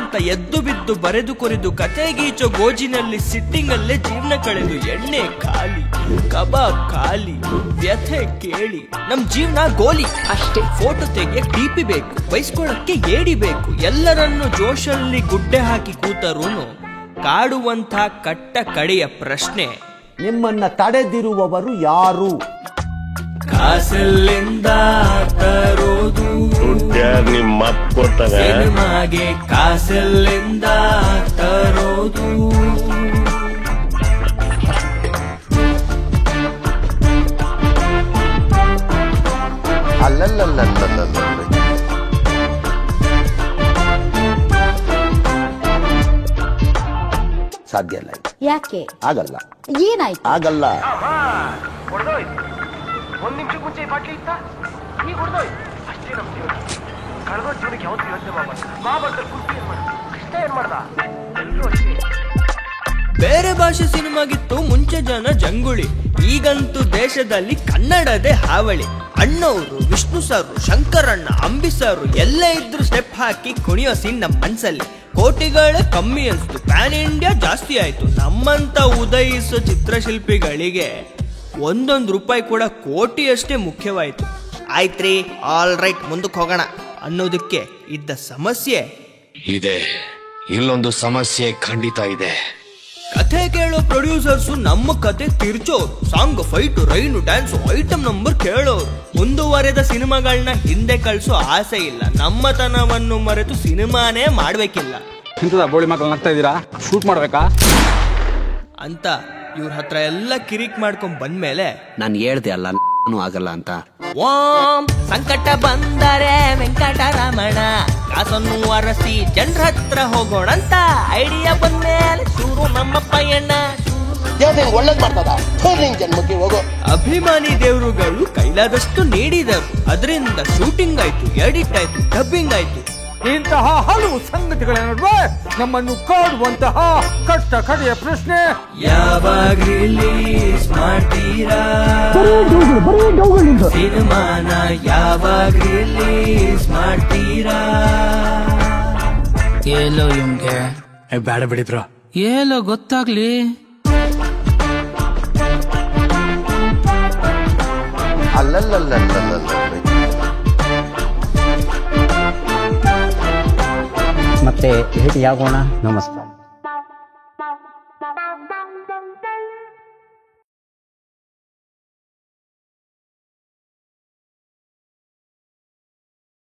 ಅಂತ ಎದ್ದು ಬಿದ್ದು ಬರೆದು ಕೊರೆದು ಕತೆ ಗೀಚೋ ಗೋಜಿನಲ್ಲಿ ಸಿಟ್ಟಿಂಗಲ್ಲೇ ಜೀವನ ಕಳೆದು ಎಣ್ಣೆ ಖಾಲಿ ಕಬಾಬ್ ಖಾಲಿ ವ್ಯಥೆ ಕೇಳಿ ನಮ್ ಜೀವನ ಗೋಲಿ ಅಷ್ಟೇ. ಫೋಟೋ ತೆಗಿಯಕ್ ಟಿಪಿ ಬೇಕು, ಬೈಸ್ಕೊಳಕ್ಕೆ ಏಡಿ ಬೇಕು, ಎಲ್ಲರನ್ನು ಜೋಶಲ್ಲಿ ಗುಡ್ಡೆ ಹಾಕಿ ಕೂತರೂನು ಕಾಡುವಂಥ ಕಟ್ಟ ಕಡೆಯ ಪ್ರಶ್ನೆ, ನಿಮ್ಮನ್ನ ತಡೆದಿರುವವರು ಯಾರು? ಕಾಸಲ್ಲಿಂದ ತರೋದು ನಿಮ್ಮ ಸಿನಿಮಾಗೆ, ಕಾಸಲ್ಲಿಂದ ತರೋದು. ಅಲ್ಲಲ್ಲಲ್ಲ ಸಾಧ್ಯ ಇಲ್ಲ. ಯಾಕೆ ಆಗಲ್ಲ, ಏನಾಯ್ತು? ಆಗಲ್ಲ. ಒಂದ್ ನಿಮಿಷ ಮುಂಚೆ ಈ ಬಾಟ್ಲಿ ಇತ್ತ, ಈಗ ಹೊಡೆದೋಯ್ ಅಷ್ಟೇ. ನಮ್ ಜೀವನ ಕಳೆದೋ ಜೀವನಕ್ಕೆ ಯಾವತ್ತು ಯೋಚನೆ ಮಾಡ್ಬಾರ್ದು. ಕುರ್ತಿ ಏನ್ ಮಾಡ, ಕೃಷ್ಣ ಏನ್ ಮಾಡ್ದ, ಎಲ್ರೂ ಅಷ್ಟೇ. ಬೇರೆ ಭಾಷೆ ಸಿನಿಮಾಗಿತ್ತು ಮುಂಚೆ ಜನ ಜಂಗುಳಿ, ಈಗಂತೂ ದೇಶದಲ್ಲಿ ಕನ್ನಡದೇ ಹಾವಳಿ. ಅಣ್ಣವರು, ವಿಷ್ಣು ಸಾರು, ಶಂಕರಣ್ಣ, ಅಂಬಿ ಸಾರು ಎಲ್ಲೇ ಇದ್ರು ಸ್ಟೆಪ್ ಹಾಕಿ ಕುಣಿಯೋ ಸೀನ್ ನಮ್ಮ ಮನ್ಸಲ್ಲಿ. ಕೋಟಿಗಳೇ ಕಮ್ಮಿ ಅನ್ಸ್ತು, ಪ್ಯಾನ್ ಇಂಡಿಯಾ ಜಾಸ್ತಿ ಆಯ್ತು. ನಮ್ಮಂತ ಉದಯಿಸೋ ಚಿತ್ರಶಿಲ್ಪಿಗಳಿಗೆ ಒಂದೊಂದು ರೂಪಾಯಿ ಕೂಡ ಕೋಟಿಯಷ್ಟೇ ಮುಖ್ಯವಾಯಿತು. ಆಯ್ತ್ರಿ, ಆಲ್ ರೈಟ್, ಮುಂದಕ್ಕೆ ಹೋಗೋಣ ಅನ್ನೋದಕ್ಕೆ ಇದ್ದ ಸಮಸ್ಯೆ ಇದೆ. ಇಲ್ಲೊಂದು ಸಮಸ್ಯೆ ಖಂಡಿತ ಇದೆ. ಕಥೆ ಕೇಳೋ ಪ್ರೊಡ್ಯೂಸರ್ಸು ನಮ್ಮ ಕತೆ ತಿರ್ಚೋರು, song, fight, rain, dance, item number ಕೇಳೋರು. ಮುಂದುವರೆದ ಸಿನಿಮಾಗಳನ್ನ ಹಿಂದೆ ಕಳ್ಸೋ ಆಸೆ ಇಲ್ಲ, ನಮ್ಮತನವನ್ನು ಮರೆತು ಸಿನಿಮಾನೇ ಮಾಡ್ಬೇಕಿಲ್ಲ. ಇಂಥದ ಬೋಳಿ ಮಕ್ಕಳು ನಗ್ತಾ ಇದ್ದೀರಾ, ಶೂಟ್ ಮಾಡ್ಬೇಕಾ ಅಂತ ಇವ್ರ ಹತ್ರ ಎಲ್ಲ ಕಿರಿಕ್ ಮಾಡ್ಕೊಂಡ್ ಬಂದ್ಮೇಲೆ ನಾನು ಹೇಳ್ದೆ ಅಲ್ಲ ಆಗಲ್ಲ ಅಂತ. ಓಂ ಸಂಕಟ ಬಂದರೆ ವೆಂಕಟರಮಣ, ಕಾಸನ್ನು ಅರಸಿ ಜನರ ಹತ್ರ ಹೋಗೋಣ ಅಂತ ಐಡಿಯಾ ಬಂದ್ಮೇಲೆ ಶುರು ನಮ್ಮ ಪಯಣ. ಒಳ್ಳೇದ್ ಮಾಡ್ತದ ಜನ್ಮಕ್ಕೆ ಹೋಗೋ. ಅಭಿಮಾನಿ ದೇವರುಗಳು ಕೈಲಾದಷ್ಟು ನೀಡಿದರು, ಅದರಿಂದ ಶೂಟಿಂಗ್ ಆಯ್ತು, ಎಡಿಟ್ ಆಯ್ತು, ಡಬ್ಬಿಂಗ್ ಆಯ್ತು. ಇಂತಹ ಹಲವು ಸಂಗತಿಗಳ ನಡುವೆ ನಮ್ಮನ್ನು ಕಾಡುವಂತಹ ಕಷ್ಟ ಕಡೆಯ ಪ್ರಶ್ನೆ, ಯಾವಾಗ ರಿಲೀಸ್ ಮಾಡ್ತೀರಾ ಸಿನಿಮಾನ, ಯಾವಾಗ ರಿಲೀಸ್ ಮಾಡ್ತೀರಾ? ಎಲ್ಲೋ ಇವ್ಗೆ ಬೇಡ ಬಿಡಿದ್ರು, ಎಲ್ಲೋ ಗೊತ್ತಾಗ್ಲಿ. ಅಲ್ಲಲ್ಲಲ್ಲ ಮತ್ತೆ ಭೇಟಿಯಾಗೋಣ. ನಮಸ್ಕಾರ.